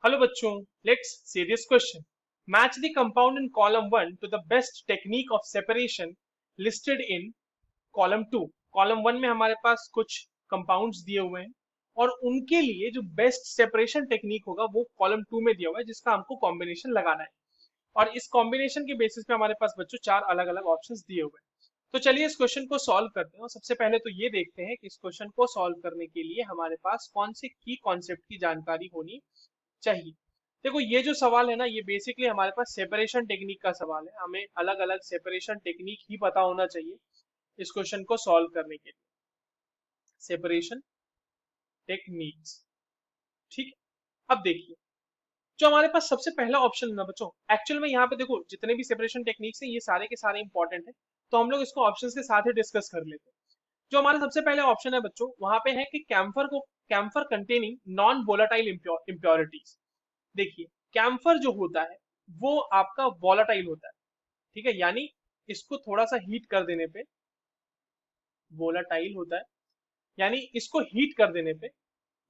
Hello बच्चों, let's see this question. Match the compound in column 1 to the best technique of separation listed in column 2. Column 1 में हमारे पास कुछ compounds दिए हुए हैं और उनके लिए जो best separation technique होगा वो column 2 में दिया हुआ है जिसका हमको combination लगाना है। और इस combination के basis पे हमारे पास बच्चों चार अलग अलग options दिए हुए हैं। तो चलिए इस क्वेश्चन को सॉल्व करते हैं और सबसे पहले तो ये देखते हैं कि इस क्वेश्चन को सॉल्व करने के लिए हमारे पास कौन से की कॉन्सेप्ट की जानकारी होनी चाहिए। देखो ये जो सवाल है ना, ये बेसिकली हमारे पास सेपरेशन टेक्निक का सवाल है। हमें अलग अलग सेपरेशन टेक्निक ही पता होना चाहिए इस क्वेश्चन को सॉल्व करने के लिए। सेपरेशन टेक्निक्स, ठीक है। अब देखिए जो हमारे पास सबसे पहला ऑप्शन है ना बच्चों, एक्चुअल में यहाँ पे देखो जितने भी सेपरेशन टेक्निक्स हैं ये सारे के सारे इंपॉर्टेंट है, तो हम लोग इसको ऑप्शंस के साथ ही डिस्कस कर लेते हैं। जो हमारा सबसे पहले ऑप्शन है बच्चों, वहां पे है कि camphor containing non volatile impurities. देखिए कैम्फर जो होता है वो आपका वॉलाटाइल होता है, ठीक है, यानी इसको थोड़ा सा हीट कर देने पे वोलाटाइल होता है, यानी इसको हीट कर देने पे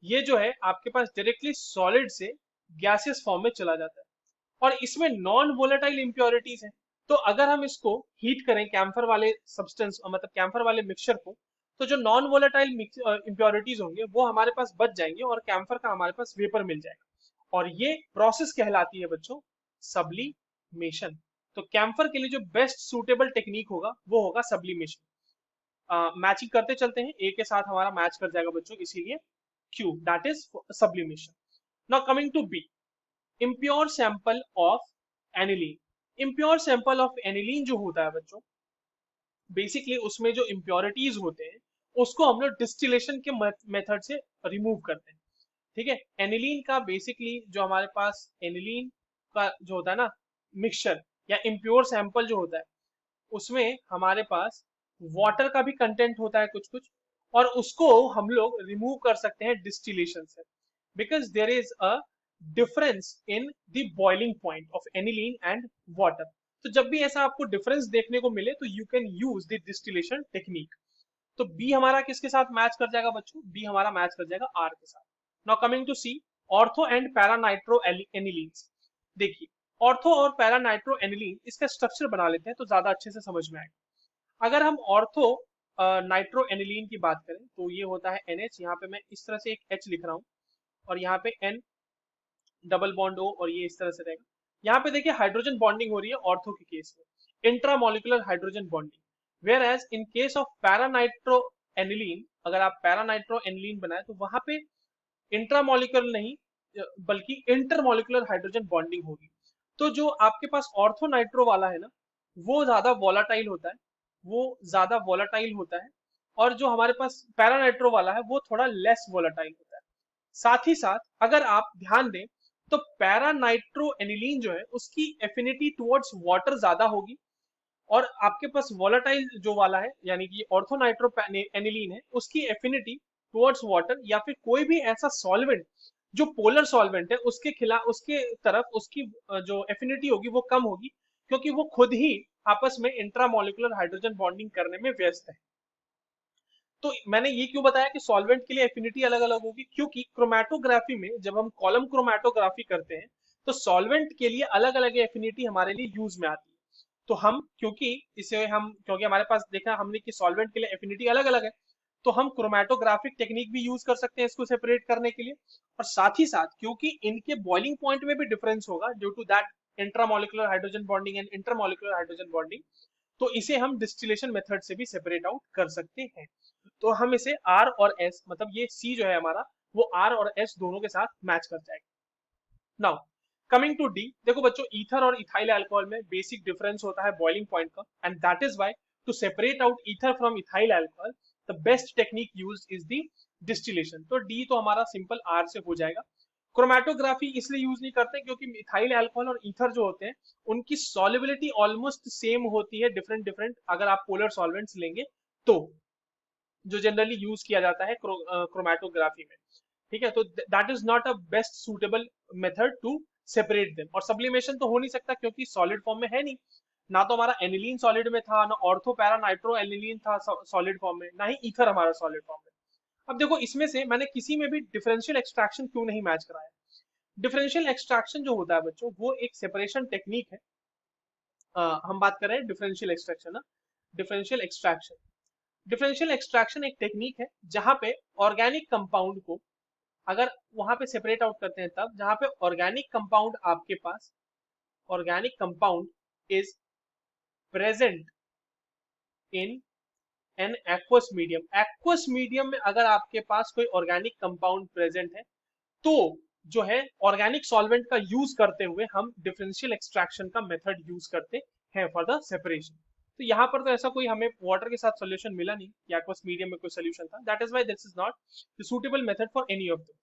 ये जो है आपके पास डायरेक्टली सॉलिड से गैसियस फॉर्म में चला जाता है और इसमें नॉन वोलेटाइल इंप्योरिटीज है। तो अगर हम इसको हीट करें कैम्फर वाले सब्सटेंस मतलब कैम्फर वाले मिक्सचर को, तो जो नॉन वोलेटाइल इंप्योरिटीज होंगे वो हमारे पास बच जाएंगे और कैम्फर का हमारे पास वेपर मिल जाएगा और ये प्रोसेस कहलाती है बच्चों सब्लिमेशन। तो कैम्फर के लिए जो बेस्ट सूटेबल टेक्निक होगा वो होगा सब्लिमेशन। मैचिंग करते चलते हैं, ए के साथ हमारा मैच कर जाएगा बच्चों, इसीलिए Q that is sublimation. Now coming to B, impure sample of aniline. Impure sample of aniline जो होता है बच्चों, बेसिकली उसमें जो इम्प्योरिटीज होते हैं उसको हम लोग डिस्टिलेशन के मेथड से रिमूव करते हैं, ठीक है। एनिलीन का बेसिकली जो हमारे पास एनिलीन का जो होता है ना मिक्सचर या इम्प्योर सैंपल जो होता है उसमें हमारे पास वाटर का भी कंटेंट होता है कुछ कुछ, और उसको हम लोग रिमूव कर सकते हैं डिस्टिलेशन से, because there is a difference in the boiling point of aniline and water. तो जब भी ऐसा आपको डिफरेंस देखने को मिले तो you can use the distillation technique. तो बी हमारा किसके साथ मैच कर जाएगा बच्चों, बी हमारा मैच कर जाएगा आर के साथ। Now coming to C, ortho and para nitro anilines. देखिए ऑर्थो और पैरानाइट्रो एनिलीन, इसका स्ट्रक्चर बना लेते हैं तो ज्यादा अच्छे से समझ में आएगा। अगर हम ऑर्थो नाइट्रो एनिलीन की बात करें तो ये होता है NH, यहाँ पे मैं इस तरह से एक H लिख रहा हूँ और यहाँ पे N डबल बॉन्ड O और ये इस तरह से रहेगा। यहाँ पे देखिए हाइड्रोजन बॉन्डिंग हो रही है ऑर्थो के केस में, intramolecular hydrogen bonding. Whereas in case of paranitro aniline, अगर आप पैरानाइट्रो एनिलीन बनाए तो वहां पे इंट्रामोलिकुलर नहीं बल्कि इंटरमोलिकुलर हाइड्रोजन बॉन्डिंग होगी। तो जो आपके पास ऑर्थो नाइट्रो वाला है ना वो ज्यादा वोलाटाइल होता है, वो ज्यादा वोलाटाइल होता है, और जो हमारे पास पैरानाइट्रो वाला है वो थोड़ा लेस वोलाटाइल होता है। साथ ही साथ अगर आप ध्यान दें तो पैरानाइट्रो एनिलीन जो है उसकी एफिनिटी टुवर्ड्स वाटर ज्यादा होगी, और आपके पास वोलाटाइल जो वाला है यानी कि ऑर्थोनाइट्रो एनिलीन है उसकी एफिनिटी टुवर्ड्स वाटर या फिर कोई भी ऐसा सॉल्वेंट जो पोलर सॉल्वेंट है उसके खिलाफ उसके तरफ उसकी जो एफिनिटी होगी वो कम होगी, क्योंकि वो खुद ही आपस में इंट्रामोलिकुलर हाइड्रोजन बॉन्डिंग करने में व्यस्त है। तो मैंने ये क्यों बताया कि सॉल्वेंट के लिए एफिनिटी अलग अलग होगी, क्योंकि क्रोमैटोग्राफी में जब हम कॉलम क्रोमैटोग्राफी करते हैं तो सॉल्वेंट के लिए अलग अलग एफिनिटी हमारे लिए यूज में आती है। तो हम क्योंकि हमारे पास देखा हमने कि सॉल्वेंट के लिए एफिनिटी अलग अलग है, तो हम क्रोमैटोग्राफिक टेक्निक भी यूज कर सकते हैं इसको सेपरेट करने के लिए। और साथ ही साथ क्योंकि इनके बॉइलिंग पॉइंट में भी डिफरेंस होगा due to that intramolecular hydrogen bonding and intermolecular hydrogen bonding, तो इसे हम डिस्टिलेशन मेथड से भी सेपरेट आउट कर सकते हैं। तो हम इसे आर और एस मतलब ये सी जो है हमारा वो आर और एस दोनों के साथ मैच कर जाएगा। नाउ कमिंग टू डी, देखो बच्चों ईथर और इथाइल अल्कोहल में बेसिक डिफरेंस होता है बॉइलिंग पॉइंट का, and that is why to separate out ether from ethyl alcohol the best technique used is the distillation. तो डी तो हमारा सिंपल आर से हो जाएगा। क्रोमैटोग्राफी इसलिए यूज नहीं करते क्योंकि मिथाइल अल्कोहल और ईथर जो होते हैं उनकी सॉल्युबिलिटी ऑलमोस्ट सेम होती है, डिफरेंट डिफरेंट अगर आप पोलर सॉल्वेंट्स लेंगे तो, जो जनरली यूज किया जाता है क्रोमैटोग्राफी में, ठीक है। तो that is not a best suitable method to separate them. और सब्लिमेशन तो हो नहीं सकता क्योंकि सॉलिड फॉर्म में है नहीं, ना तो हमारा एनिलीन सॉलिड में था, ना ऑर्थो पैरा नाइट्रो एनिलीन था सॉलिड फॉर्म में, ना ही ईथर हमारा सॉलिड फॉर्म में। अब देखो इसमें से मैंने किसी में भी डिफरेंशियल एक्सट्रैक्शन क्यों नहीं मैच कराया, डिफरेंशियल एक्सट्रैक्शन जो होता है बच्चों, वो एक सेपरेशन टेक्निक है। हम बात कर रहे हैं डिफरेंशियल एक्सट्रैक्शन ना, डिफरेंशियल एक्सट्रैक्शन। डिफरेंशियल एक्सट्रैक्शन एक टेक्निक है जहां पे ऑर्गेनिक कंपाउंड को अगर वहां पे सेपरेट आउट करते हैं, तब जहां पे ऑर्गेनिक कंपाउंड आपके पास, organic compound is present in an aqueous medium. Aqueous medium में अगर आपके पास कोई ऑर्गेनिक कंपाउंड प्रेजेंट है, तो जो है ऑर्गेनिक सॉल्वेंट का यूज करते हुए हम डिफरेंशियल एक्सट्रैक्शन का मेथड यूज करते हैं फॉर द सेपरेशन। तो यहाँ पर तो ऐसा कोई हमें वाटर के साथ सोल्यूशन मिला नहीं, एक्वस मीडियम में कोई सोल्यूशन था, that is why this is not the suitable method for any of this.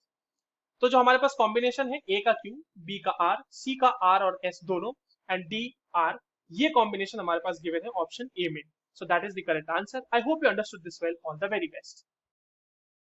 तो जो हमारे पास कॉम्बिनेशन है, ए का क्यू, बी का आर, सी का आर और एस दोनों, एंड डी आर, ये कॉम्बिनेशन हमारे पास गिवन है ऑप्शन ए में। So that is the correct answer. I hope you understood this well. All the very best.